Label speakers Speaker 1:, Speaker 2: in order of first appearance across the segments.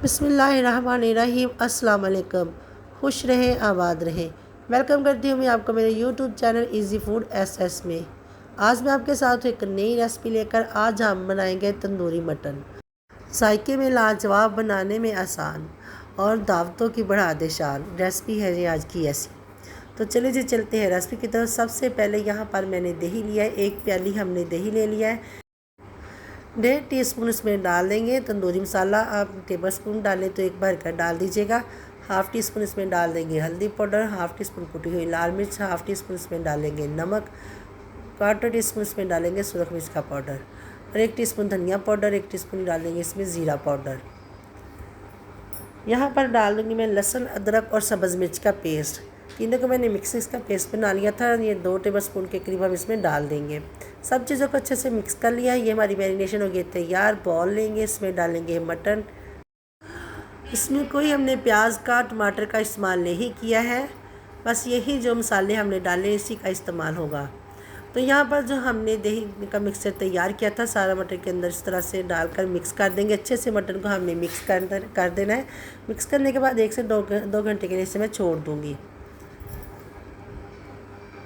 Speaker 1: बिस्मिल्लाहिर्रहमानिर्रहीम। अस्सलाम वालेकुम। खुश रहें, आबाद रहें। वेलकम करती हूँ मैं आपको मेरे YouTube channel easy food SS में। आज मैं आपके साथ एक नई रेसिपी लेकर आज हम बनाएंगे तंदूरी मटन। जायके में लाजवाब, बनाने में आसान और दावतों की बढ़ा दे शान रेसिपी है ये आज की ऐसी। तो चलिए जी चलते हैं रेसिपी की तरफ। सबसे पहले यहाँ पर मैंने दही लिया है, 1 प्याली हमने दही ले लिया है। 1.5 टीस्पून इसमें डाल देंगे तंदूरी मसाला। आप टेबल स्पून डालें तो एक भर कर डाल दीजिएगा। 1/2 टीस्पून इसमें डाल देंगे हल्दी पाउडर, 1/2 टीस्पून कुटी हुई लाल मिर्च, 1/2 टीस्पून इसमें डालेंगे नमक, 1/4 टीस्पून इसमें डालेंगे सुरख मिर्च का पाउडर और 1 टीस्पून धनिया पाउडर, 1 टीस्पून डालेंगे इसमें ज़ीरा पाउडर। यहाँ पर डाल दूँगी मैं लहसुन, अदरक और सब्ज़ मिर्च का पेस्ट। तीनों को मैंने मिक्सिंग का पेस्ट बना लिया था। ये 2 टेबल स्पून के करीब हम इसमें डाल देंगे। सब चीज़ों को अच्छे से मिक्स कर लिया है। ये हमारी मैरिनेशन हो गई तैयार। बॉल लेंगे, इसमें डालेंगे मटन। इसमें कोई हमने प्याज का, टमाटर का इस्तेमाल नहीं किया है, बस यही जो मसाले हमने डाले इसी का इस्तेमाल होगा। तो यहाँ पर जो हमने दही का मिक्सचर तैयार किया था सारा मटन के अंदर इस तरह से डालकर मिक्स कर देंगे। अच्छे से मटन को हमने मिक्स कर देना है। मिक्स करने के बाद 1 से 2 घंटे के लिए इसे मैं छोड़ दूँगी।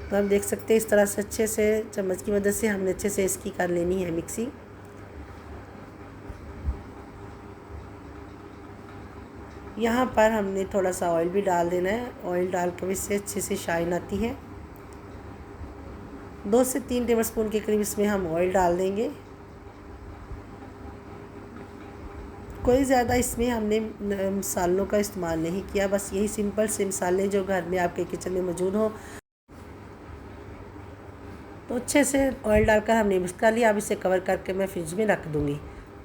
Speaker 1: तो आप देख सकते हैं इस तरह से अच्छे से चम्मच की मदद से हमने अच्छे से इसकी कर लेनी है मिक्सिंग। यहाँ पर हमने थोड़ा सा ऑयल भी डाल देना है। ऑयल डाल कर इससे अच्छे से शाइन आती है। 2 से 3 टेबल स्पून के करीब इसमें हम ऑयल डाल देंगे। कोई ज़्यादा इसमें हमने मसालों का इस्तेमाल नहीं किया, बस यही सिंपल से मसाले जो घर में आपके किचन में मौजूद हो। तो अच्छे से ऑयल डालकर हमने मिक्स कर लिया। अब इसे कवर करके मैं फ्रिज में रख दूँगी।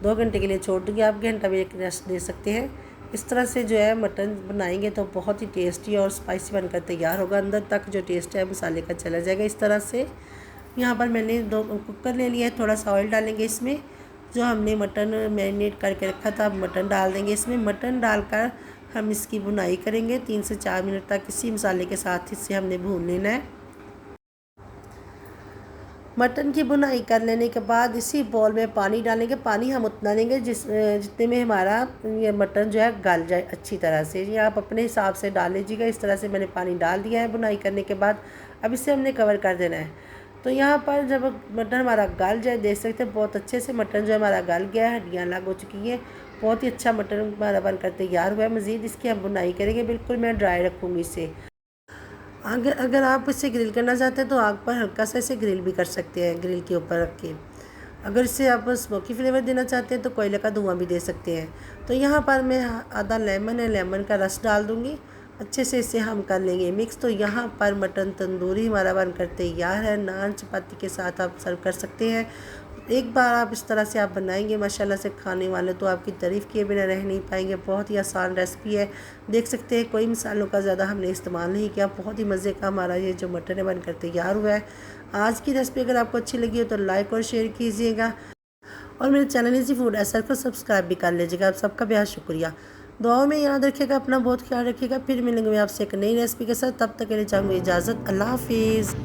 Speaker 1: 2 घंटे के लिए छोड़ दूँगी। आप घंटा भी एक रेस्ट दे सकते हैं। इस तरह से जो है मटन बनाएंगे तो बहुत ही टेस्टी और स्पाइसी बनकर तैयार होगा। अंदर तक जो टेस्ट है मसाले का चला जाएगा इस तरह से। यहाँ पर मैंने 2 कुकर ले लिया है। थोड़ा सा ऑयल डालेंगे इसमें। जो हमने मटन मैरिनेट करके रखा था मटन डाल देंगे इसमें। मटन डालकर हम इसकी भुनाई करेंगे 3 से 4 मिनट तक। इसी मसाले के साथ इसे हमने भून लेना है। मटन की भुनाई कर लेने के बाद इसी बॉल में पानी डालेंगे। पानी हम उतना लेंगे जितने में हमारा ये मटन जो है गल जाए अच्छी तरह से। ये आप अपने हिसाब से डाल लीजिएगा। इस तरह से मैंने पानी डाल दिया है भुनाई करने के बाद। अब इसे हमने कवर कर देना है। तो यहाँ पर जब मटन हमारा गल जाए, देख सकते हैं बहुत अच्छे से मटन जो है हमारा गल गया है, हड्डियाँ अलग हो चुकी हैं। बहुत ही अच्छा मटन हमारा बनकर तैयार हुआ है। मज़ीद इसकी हम भुनाई करेंगे, बिल्कुल मैं ड्राई रखूँगी इसे। अगर आप इसे ग्रिल करना चाहते हैं तो आग पर हल्का सा इसे ग्रिल भी कर सकते हैं, ग्रिल के ऊपर रख के। अगर इसे आप स्मोकी फ्लेवर देना चाहते हैं तो कोयले का धुआं भी दे सकते हैं। तो यहाँ पर मैं आधा लेमन है, लेमन का रस डाल दूँगी। अच्छे से इसे हम कर लेंगे मिक्स। तो यहाँ पर मटन तंदूरी हमारा बनकर तैयार है। नान चपाती के साथ आप सर्व कर सकते हैं। एक बार आप इस तरह से आप बनाएंगे माशाल्लाह से खाने वाले तो आपकी तारीफ़ किए बिना रह नहीं पाएंगे। बहुत ही आसान रेसिपी है। देख सकते हैं कोई मसालों का ज़्यादा हमने इस्तेमाल नहीं किया। बहुत ही मज़े का हमारा ये जो मटन है बनकर तैयार हुआ है। आज की रेसिपी अगर आपको अच्छी लगी हो तो लाइक और शेयर कीजिएगा और मेरे चैनल इजी फूड एसएस को सब्सक्राइब भी कर लीजिएगा। आप सबका बेहद शुक्रिया। दुआओं में याद रखिएगा, अपना बहुत ख्याल रखिएगा। फिर मिलेंगे मैं आपसे एक नई रेसिपी के साथ। तब तक के लिए चाहूँगी इजाज़त। अल्लाह हाफिज़।